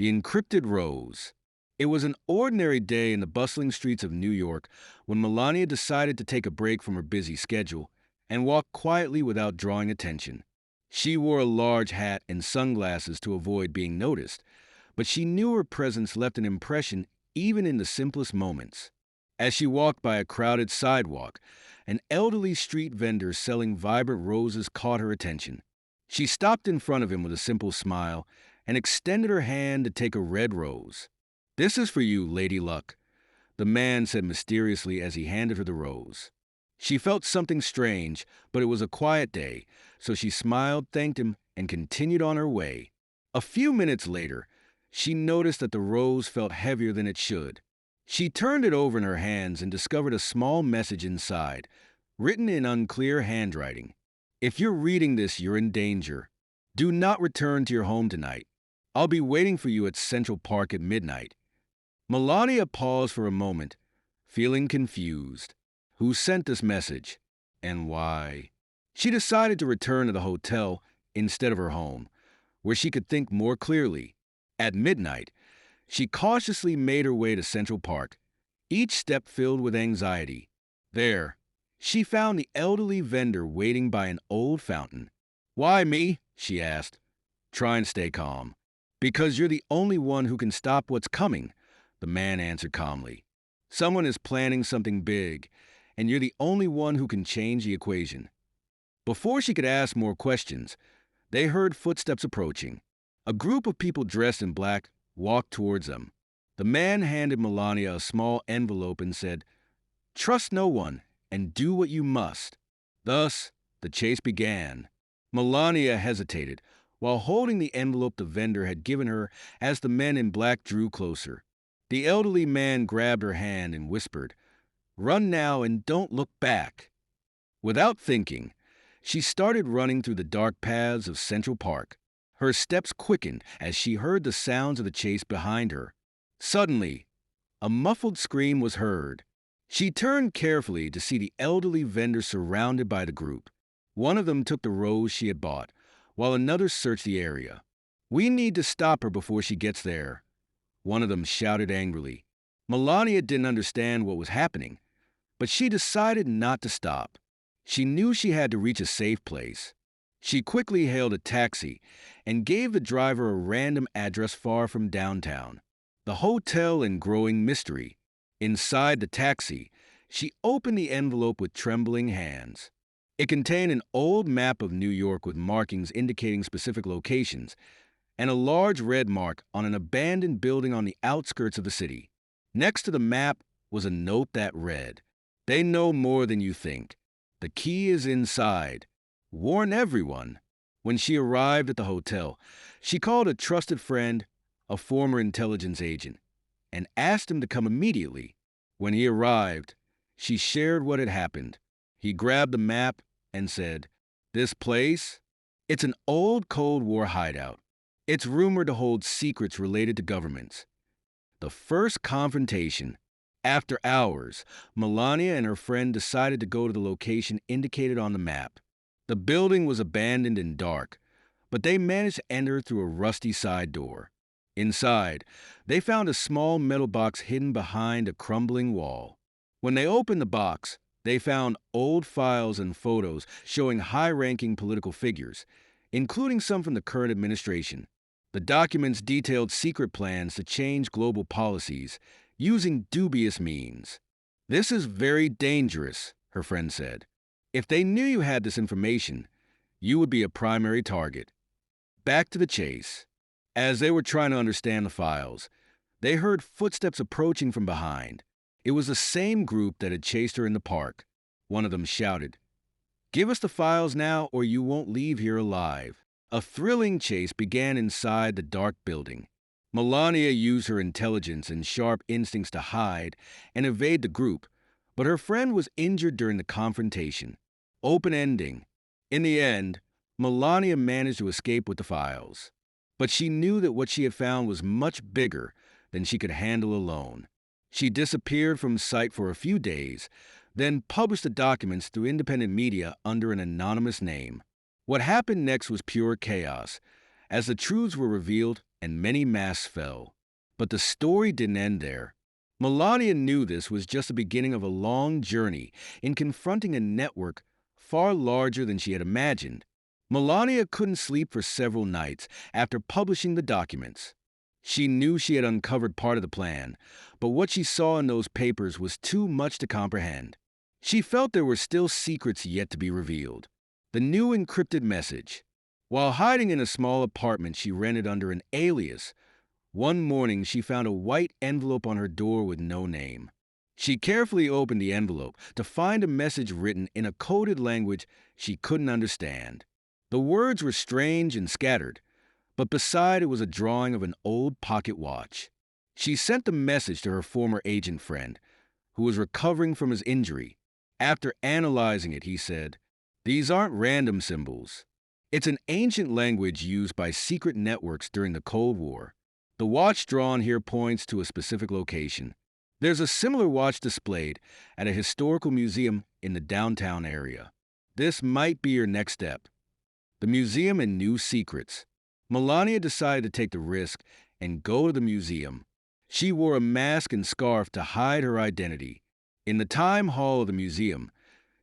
The Encrypted Rose. It was an ordinary day in the bustling streets of New York when Melania decided to take a break from her busy schedule and walk quietly without drawing attention. She wore a large hat and sunglasses to avoid being noticed, but she knew her presence left an impression even in the simplest moments. As she walked by a crowded sidewalk, an elderly street vendor selling vibrant roses caught her attention. She stopped in front of him with a simple smile and extended her hand to take a red rose. "This is for you, Lady Luck," the man said mysteriously as he handed her the rose. She felt something strange, but it was a quiet day, so she smiled, thanked him, and continued on her way. A few minutes later, she noticed that the rose felt heavier than it should. She turned it over in her hands and discovered a small message inside, written in unclear handwriting. "If you're reading this, you're in danger. Do not return to your home tonight. I'll be waiting for you at Central Park at midnight." Melania paused for a moment, feeling confused. Who sent this message? And why? She decided to return to the hotel instead of her home, where she could think more clearly. At midnight, she cautiously made her way to Central Park, each step filled with anxiety. There, she found the elderly vendor waiting by an old fountain. "Why me?" she asked. "Try and stay calm. Because you're the only one who can stop what's coming," the man answered calmly. "Someone is planning something big, and you're the only one who can change the equation." Before she could ask more questions, they heard footsteps approaching. A group of people dressed in black walked towards them. The man handed Melania a small envelope and said, "Trust no one and do what you must." Thus, the chase began. Melania hesitated, while holding the envelope the vendor had given her as the men in black drew closer. The elderly man grabbed her hand and whispered, "Run now and don't look back." Without thinking, she started running through the dark paths of Central Park. Her steps quickened as she heard the sounds of the chase behind her. Suddenly, a muffled scream was heard. She turned carefully to see the elderly vendor surrounded by the group. One of them took the rose she had bought, while another searched the area. "We need to stop her before she gets there," one of them shouted angrily. Melania didn't understand what was happening, but she decided not to stop. She knew she had to reach a safe place. She quickly hailed a taxi and gave the driver a random address far from downtown. The hotel in growing mystery. Inside the taxi, she opened the envelope with trembling hands. It contained an old map of New York with markings indicating specific locations, and a large red mark on an abandoned building on the outskirts of the city. Next to the map was a note that read, "They know more than you think. The key is inside. Warn everyone." When she arrived at the hotel, she called a trusted friend, a former intelligence agent, and asked him to come immediately. When he arrived, she shared what had happened. He grabbed the map and said, "This place? It's an old Cold War hideout. It's rumored to hold secrets related to governments." The first confrontation. After hours, Melania and her friend decided to go to the location indicated on the map. The building was abandoned and dark, but they managed to enter through a rusty side door. Inside, they found a small metal box hidden behind a crumbling wall. When they opened the box, they found old files and photos showing high-ranking political figures, including some from the current administration. The documents detailed secret plans to change global policies using dubious means. "This is very dangerous," her friend said. "If they knew you had this information, you would be a primary target." Back to the chase. As they were trying to understand the files, they heard footsteps approaching from behind. It was the same group that had chased her in the park. One of them shouted, "Give us the files now or you won't leave here alive." A thrilling chase began inside the dark building. Melania used her intelligence and sharp instincts to hide and evade the group, but her friend was injured during the confrontation. Open ending. In the end, Melania managed to escape with the files. But she knew that what she had found was much bigger than she could handle alone. She disappeared from sight for a few days, then published the documents through independent media under an anonymous name. What happened next was pure chaos. As the truths were revealed, and many masks fell. But the story didn't end there. Melania knew this was just the beginning of a long journey in confronting a network far larger than she had imagined. Melania couldn't sleep for several nights after publishing the documents. She knew she had uncovered part of the plan, but what she saw in those papers was too much to comprehend. She felt there were still secrets yet to be revealed. The new encrypted message. While hiding in a small apartment she rented under an alias, one morning she found a white envelope on her door with no name. She carefully opened the envelope to find a message written in a coded language she couldn't understand. The words were strange and scattered, but beside it was a drawing of an old pocket watch. She sent the message to her former agent friend, who was recovering from his injury. After analyzing it, he said, "These aren't random symbols. It's an ancient language used by secret networks during the Cold War. The watch drawn here points to a specific location. There's a similar watch displayed at a historical museum in the downtown area. This might be your next step." The museum and new secrets. Melania decided to take the risk and go to the museum. She wore a mask and scarf to hide her identity. In the time hall of the museum,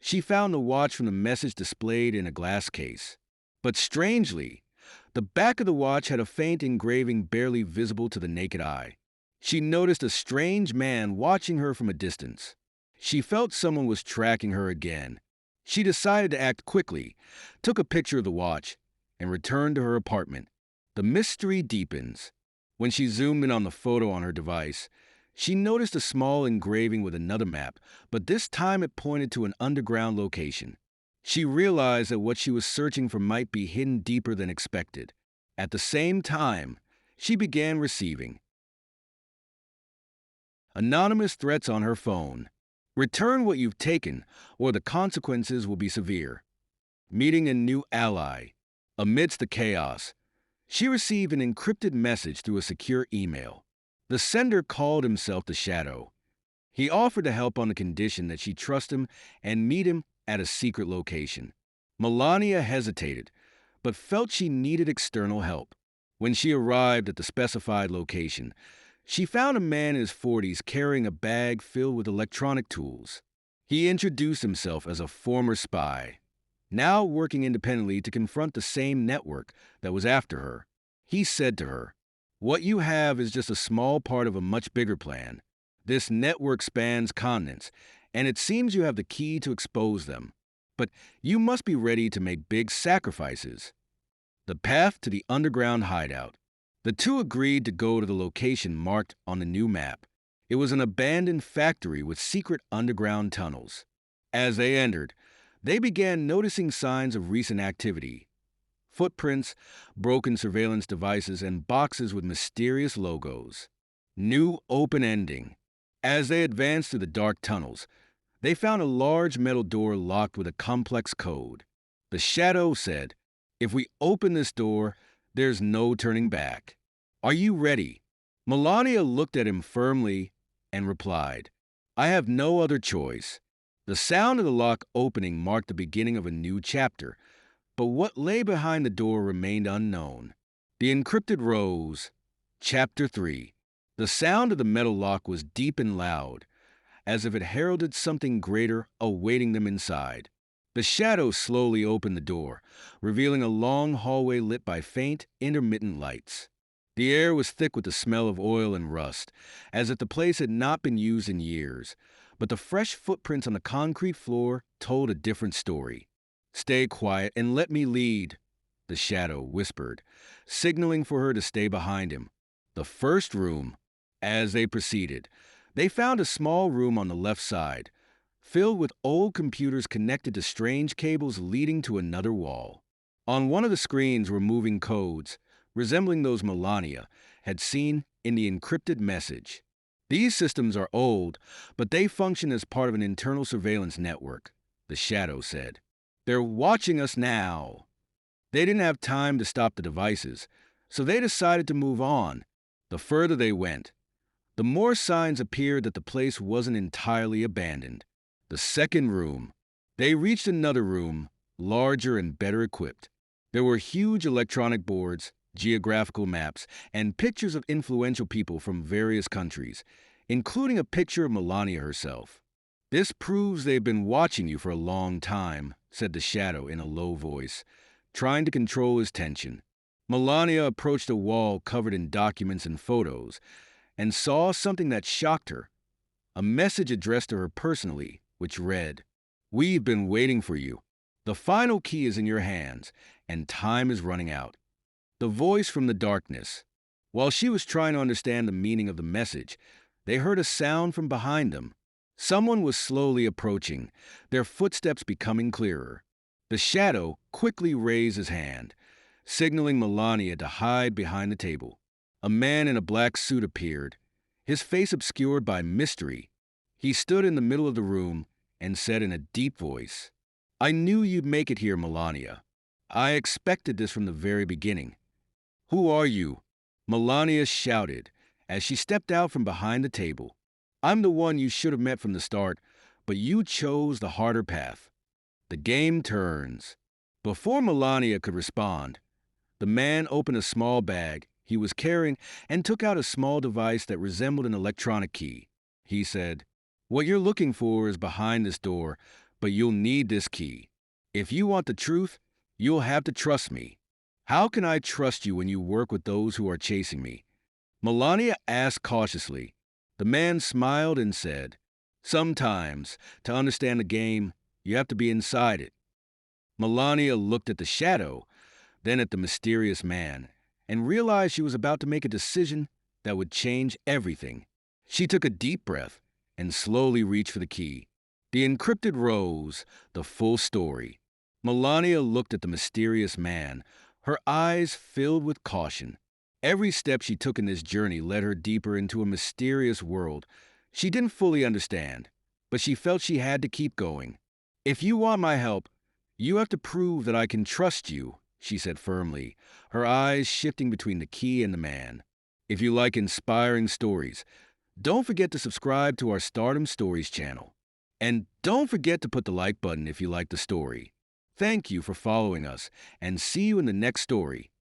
she found the watch from the message displayed in a glass case. But strangely, the back of the watch had a faint engraving barely visible to the naked eye. She noticed a strange man watching her from a distance. She felt someone was tracking her again. She decided to act quickly, took a picture of the watch, and returned to her apartment. The mystery deepens. When she zoomed in on the photo on her device, she noticed a small engraving with another map, but this time it pointed to an underground location. She realized that what she was searching for might be hidden deeper than expected. At the same time, she began receiving anonymous threats on her phone. "Return what you've taken, or the consequences will be severe." Meeting a new ally. Amidst the chaos, she received an encrypted message through a secure email. The sender called himself the Shadow. He offered to help on the condition that she trust him and meet him at a secret location. Melania hesitated, but felt she needed external help. When she arrived at the specified location, she found a man in his 40s carrying a bag filled with electronic tools. He introduced himself as a former spy, now working independently to confront the same network that was after her. He said to her, "What you have is just a small part of a much bigger plan. This network spans continents, and it seems you have the key to expose them. But you must be ready to make big sacrifices." The path to the underground hideout. The two agreed to go to the location marked on the new map. It was an abandoned factory with secret underground tunnels. As they entered, they began noticing signs of recent activity. Footprints, broken surveillance devices, and boxes with mysterious logos. New open ending. As they advanced through the dark tunnels, they found a large metal door locked with a complex code. The Shadow said, "If we open this door, there's no turning back. Are you ready?" Melania looked at him firmly and replied, "I have no other choice." The sound of the lock opening marked the beginning of a new chapter, but what lay behind the door remained unknown. The Encrypted rose. Chapter 3. The sound of the metal lock was deep and loud, as if it heralded something greater awaiting them inside. The Shadow slowly opened the door, revealing a long hallway lit by faint, intermittent lights. The air was thick with the smell of oil and rust, as if the place had not been used in years, but the fresh footprints on the concrete floor told a different story. "Stay quiet and let me lead," the Shadow whispered, signaling for her to stay behind him. The first room. As they proceeded, they found a small room on the left side, filled with old computers connected to strange cables leading to another wall. On one of the screens were moving codes, resembling those Melania had seen in the encrypted message. "These systems are old, but they function as part of an internal surveillance network," the Shadow said. "They're watching us now." They didn't have time to stop the devices, so they decided to move on. The further they went, the more signs appeared that the place wasn't entirely abandoned. The second room. They reached another room, larger and better equipped. There were huge electronic boards, geographical maps, and pictures of influential people from various countries, including a picture of Melania herself. "This proves they've been watching you for a long time," said the shadow in a low voice, trying to control his tension. Melania approached a wall covered in documents and photos and saw something that shocked her, a message addressed to her personally, which read, "We've been waiting for you. The final key is in your hands, and time is running out." The voice from the darkness. While she was trying to understand the meaning of the message, they heard a sound from behind them. Someone was slowly approaching, their footsteps becoming clearer. The shadow quickly raised his hand, signaling Melania to hide behind the table. A man in a black suit appeared, his face obscured by mystery. He stood in the middle of the room and said in a deep voice, "I knew you'd make it here, Melania. I expected this from the very beginning." "Who are you?" Melania shouted as she stepped out from behind the table. "I'm the one you should have met from the start, but you chose the harder path." The game turns. Before Melania could respond, the man opened a small bag he was carrying and took out a small device that resembled an electronic key. He said, "What you're looking for is behind this door, but you'll need this key. If you want the truth, you'll have to trust me." "How can I trust you when you work with those who are chasing me?" Melania asked cautiously. The man smiled and said, "Sometimes, to understand the game, you have to be inside it." Melania looked at the shadow, then at the mysterious man, and realized she was about to make a decision that would change everything. She took a deep breath and slowly reached for the key. The encrypted rose, the full story. Melania looked at the mysterious man, her eyes filled with caution. Every step she took in this journey led her deeper into a mysterious world she didn't fully understand, but she felt she had to keep going. "If you want my help, you have to prove that I can trust you," she said firmly, her eyes shifting between the key and the man. If you like inspiring stories, don't forget to subscribe to our Stardom Stories channel. And don't forget to put the like button if you like the story. Thank you for following us, and see you in the next story.